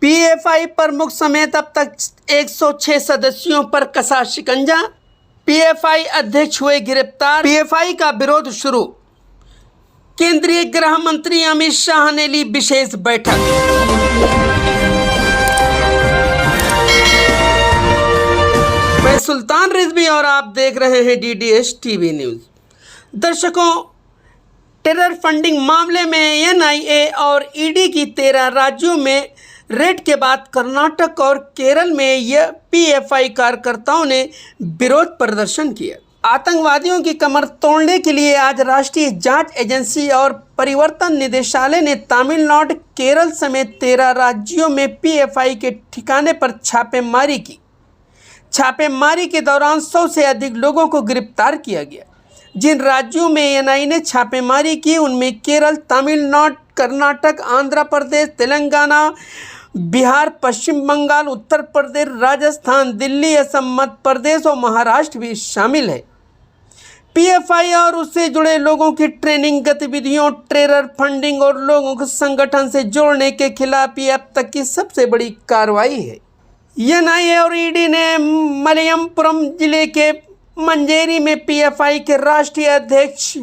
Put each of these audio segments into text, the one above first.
PFI प्रमुख समेत अब तक 106 सदस्यों पर कसा शिकंजा। पीएफआई अध्यक्ष हुए गिरफ्तार। पीएफआई का विरोध शुरू। केंद्रीय गृह मंत्री अमित शाह ने ली विशेष बैठक। मैं सुल्तान रिजवी और आप देख रहे हैं डीडीएस टीवी न्यूज। दर्शकों, टेरर फंडिंग मामले में एनआईए और ईडी की 13 राज्यों में रेड के बाद कर्नाटक और केरल में यह पीएफआई कार्यकर्ताओं ने विरोध प्रदर्शन किया। आतंकवादियों की कमर तोड़ने के लिए आज राष्ट्रीय जांच एजेंसी और परिवर्तन निदेशालय ने तमिलनाडु, केरल समेत 13 राज्यों में पीएफआई के ठिकाने पर छापेमारी की। छापेमारी के दौरान 100 से अधिक लोगों को गिरफ्तार किया गया। जिन राज्यों में एनआईए ने छापेमारी की उनमें केरल, तमिलनाडु, कर्नाटक, आंध्र प्रदेश, तेलंगाना, बिहार, पश्चिम बंगाल, उत्तर प्रदेश, राजस्थान, दिल्ली, असम, मध्य प्रदेश और महाराष्ट्र भी शामिल है। पीएफआई और उससे जुड़े लोगों की ट्रेनिंग गतिविधियों, टेरर फंडिंग और लोगों को संगठन से जोड़ने के खिलाफ ये अब तक की सबसे बड़ी कार्रवाई है। एनआईए और ईडी ने मलप्पुरम जिले के मंजेरी में पीएफआई के राष्ट्रीय अध्यक्ष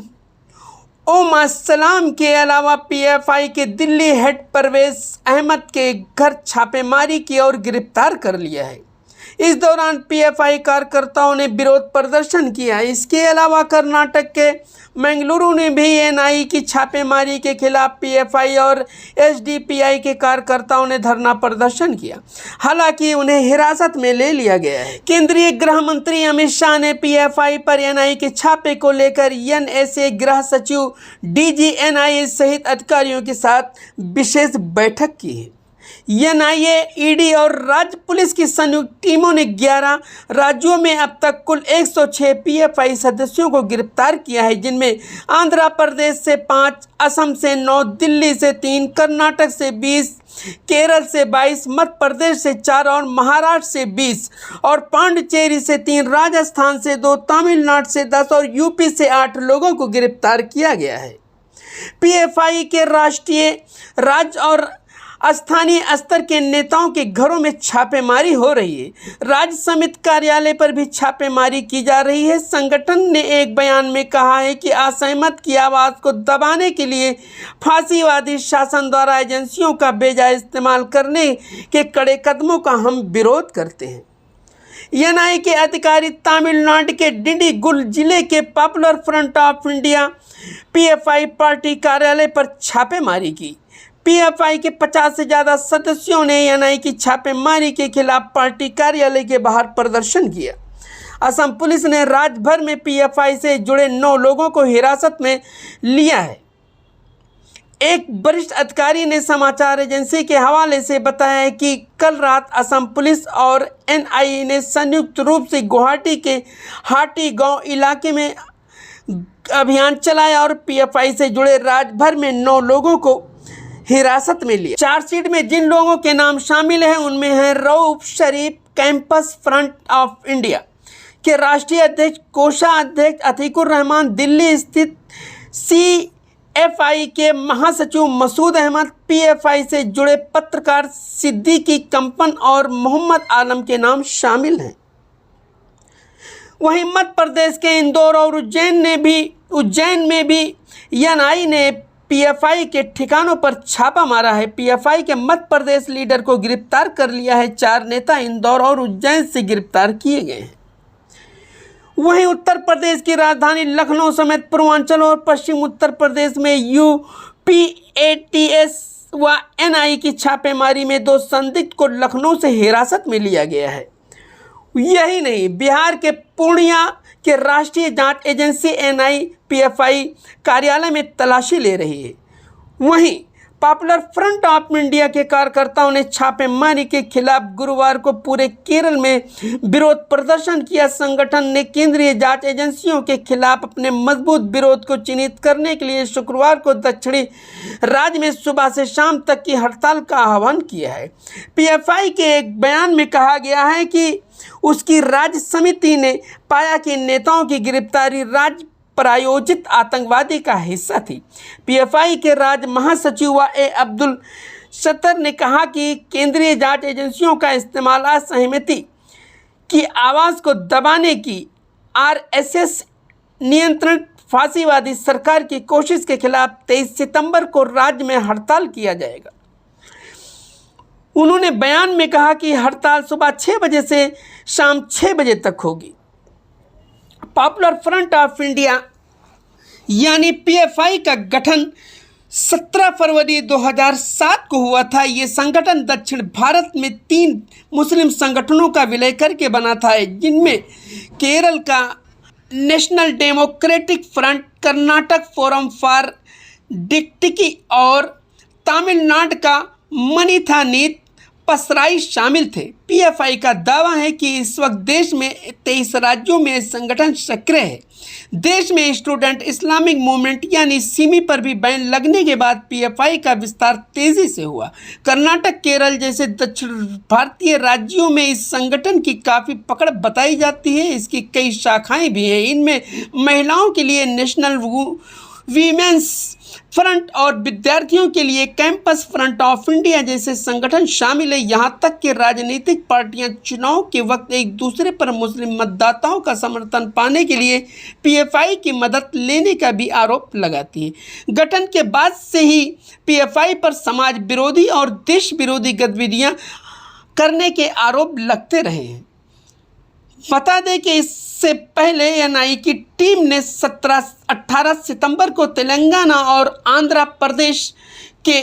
ओम सलाम के अलावा पीएफआई के दिल्ली हेड परवेज अहमद के घर छापेमारी की और गिरफ्तार कर लिया है। इस दौरान पीएफआई कार्यकर्ताओं ने विरोध प्रदर्शन किया। इसके अलावा कर्नाटक के मंगलुरु ने भी एनआईए की छापेमारी के खिलाफ पीएफआई और एसडीपीआई के कार्यकर्ताओं ने धरना प्रदर्शन किया। हालांकि उन्हें हिरासत में ले लिया गया है। केंद्रीय गृह मंत्री अमित शाह ने पीएफआई पर एनआईए के छापे को लेकर एनएसए गृह सचिव, डीजी एनआईए सहित अधिकारियों के साथ विशेष बैठक की है। एनआईए, ईडी और राज्य पुलिस की संयुक्त टीमों ने 11 राज्यों में अब तक कुल 106 पीएफआई सदस्यों को गिरफ्तार किया है, जिनमें आंध्र प्रदेश से 5, असम से 9, दिल्ली से 3, कर्नाटक से 20, केरल से 22, मध्य प्रदेश से 4 और महाराष्ट्र से 20 और पांडिचेरी से 3, राजस्थान से 2, तमिलनाडु से 10 और यूपी से 8 लोगों को गिरफ्तार किया गया है। पीएफआई के राष्ट्रीय, राज्य और स्थानीय स्तर के नेताओं के घरों में छापेमारी हो रही है। राज्य समिति कार्यालय पर भी छापेमारी की जा रही है। संगठन ने एक बयान में कहा है कि असहमत की आवाज़ को दबाने के लिए फांसीवादी शासन द्वारा एजेंसियों का बेजा इस्तेमाल करने के कड़े कदमों का हम विरोध करते हैं। एनआईए के अधिकारी तमिलनाडु के डिंडीगुल जिले के popular front of India PFI party कार्यालय पर छापेमारी की। पीएफआई के 50 से ज़्यादा सदस्यों ने एनआईए की छापेमारी के खिलाफ पार्टी कार्यालय के बाहर प्रदर्शन किया। असम पुलिस ने राज्य भर में पीएफआई से जुड़े 9 लोगों को हिरासत में लिया है। एक वरिष्ठ अधिकारी ने समाचार एजेंसी के हवाले से बताया है कि कल रात असम पुलिस और एनआईए ने संयुक्त रूप से गुवाहाटी के हाटी गांव इलाके में अभियान चलाया और पीएफआई से जुड़े राज्य भर में 9 लोगों को हिरासत में लिया। चार्जशीट में जिन लोगों के नाम शामिल हैं उनमें हैं रऊफ शरीफ, कैंपस फ्रंट ऑफ इंडिया के राष्ट्रीय अध्यक्ष, कोषाध्यक्ष अतीकुर रहमान, दिल्ली स्थित सीएफआई के महासचिव मसूद अहमद, पीएफआई से जुड़े पत्रकार सिद्दीकी कंपन और मोहम्मद आलम के नाम शामिल हैं। वहीं मध्य प्रदेश के इंदौर और उज्जैन में भी एनआईए ने पीएफआई के ठिकानों पर छापा मारा है। पीएफआई के मध्य प्रदेश लीडर को गिरफ्तार कर लिया है। 4 नेता इंदौर और उज्जैन से गिरफ्तार किए गए हैं। वहीं उत्तर प्रदेश की राजधानी लखनऊ समेत पूर्वांचल और पश्चिम उत्तर प्रदेश में यूपीएटीएस व एनआईए की छापेमारी में 2 संदिग्ध को लखनऊ से हिरासत में लिया गया है। यही नहीं, बिहार के पूर्णिया के राष्ट्रीय जांच एजेंसी एनआईए पीएफआई कार्यालय में तलाशी ले रही है। वहीं पॉपुलर फ्रंट ऑफ इंडिया के कार्यकर्ताओं ने छापेमारी के खिलाफ गुरुवार को पूरे केरल में विरोध प्रदर्शन किया। संगठन ने केंद्रीय जांच एजेंसियों के खिलाफ अपने मजबूत विरोध को चिन्हित करने के लिए शुक्रवार को दक्षिणी राज्य में सुबह से शाम तक की हड़ताल का आह्वान किया है। पीएफआई के एक बयान में कहा गया है कि उसकी राज्य समिति ने पाया कि नेताओं की गिरफ्तारी राज्य प्रायोजित आतंकवादी का हिस्सा थी। पीएफआई के राज्य महासचिव ए अब्दुल सत्तर ने कहा कि केंद्रीय जांच एजेंसियों का इस्तेमाल असहमति की आवाज़ को दबाने की आरएसएस नियंत्रित फांसीवादी सरकार की कोशिश के खिलाफ 23 सितंबर को राज्य में हड़ताल किया जाएगा। उन्होंने बयान में कहा कि हड़ताल सुबह 6 बजे से शाम 6 बजे तक होगी। पॉपुलर फ्रंट ऑफ इंडिया यानी पीएफआई का गठन 17 फरवरी 2007 को हुआ था। ये संगठन दक्षिण भारत में 3 मुस्लिम संगठनों का विलय करके बना था, जिनमें केरल का national democratic front, Karnataka forum for डिक्टिकी और तमिलनाडु का मनीथानीत पसराई शामिल थे। पीएफआई का दावा है कि इस वक्त देश में 23 राज्यों में संगठन सक्रिय है। देश में स्टूडेंट इस्लामिक मूवमेंट यानी सिमी पर भी बैन लगने के बाद पीएफआई का विस्तार तेजी से हुआ। कर्नाटक, केरल जैसे दक्षिण भारतीय राज्यों में इस संगठन की काफ़ी पकड़ बताई जाती है। इसकी कई शाखाएं भी हैं। इनमें महिलाओं के लिए नेशनल वीमेंस फ्रंट और विद्यार्थियों के लिए कैंपस फ्रंट ऑफ इंडिया जैसे संगठन शामिल है। यहाँ तक कि राजनीतिक पार्टियां चुनाव के वक्त एक दूसरे पर मुस्लिम मतदाताओं का समर्थन पाने के लिए पीएफआई की मदद लेने का भी आरोप लगाती है। गठन के बाद से ही पीएफआई पर समाज विरोधी और देश विरोधी गतिविधियां करने के आरोप लगते रहे हैं। बता दें कि इससे पहले एनआई की टीम ने 18 सितंबर को तेलंगाना और आंध्र प्रदेश के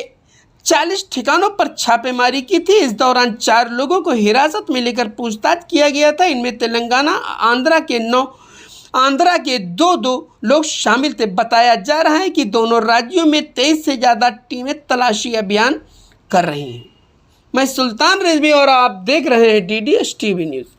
40 ठिकानों पर छापेमारी की थी। इस दौरान 4 लोगों को हिरासत में लेकर पूछताछ किया गया था। इनमें तेलंगाना, आंध्रा के 2 लोग शामिल थे। बताया जा रहा है कि दोनों राज्यों में 23 से ज़्यादा टीमें तलाशी अभियान कर रही हैं। मैं सुल्तान रिजवी और आप देख रहे हैं डीडीएस टीवी न्यूज़।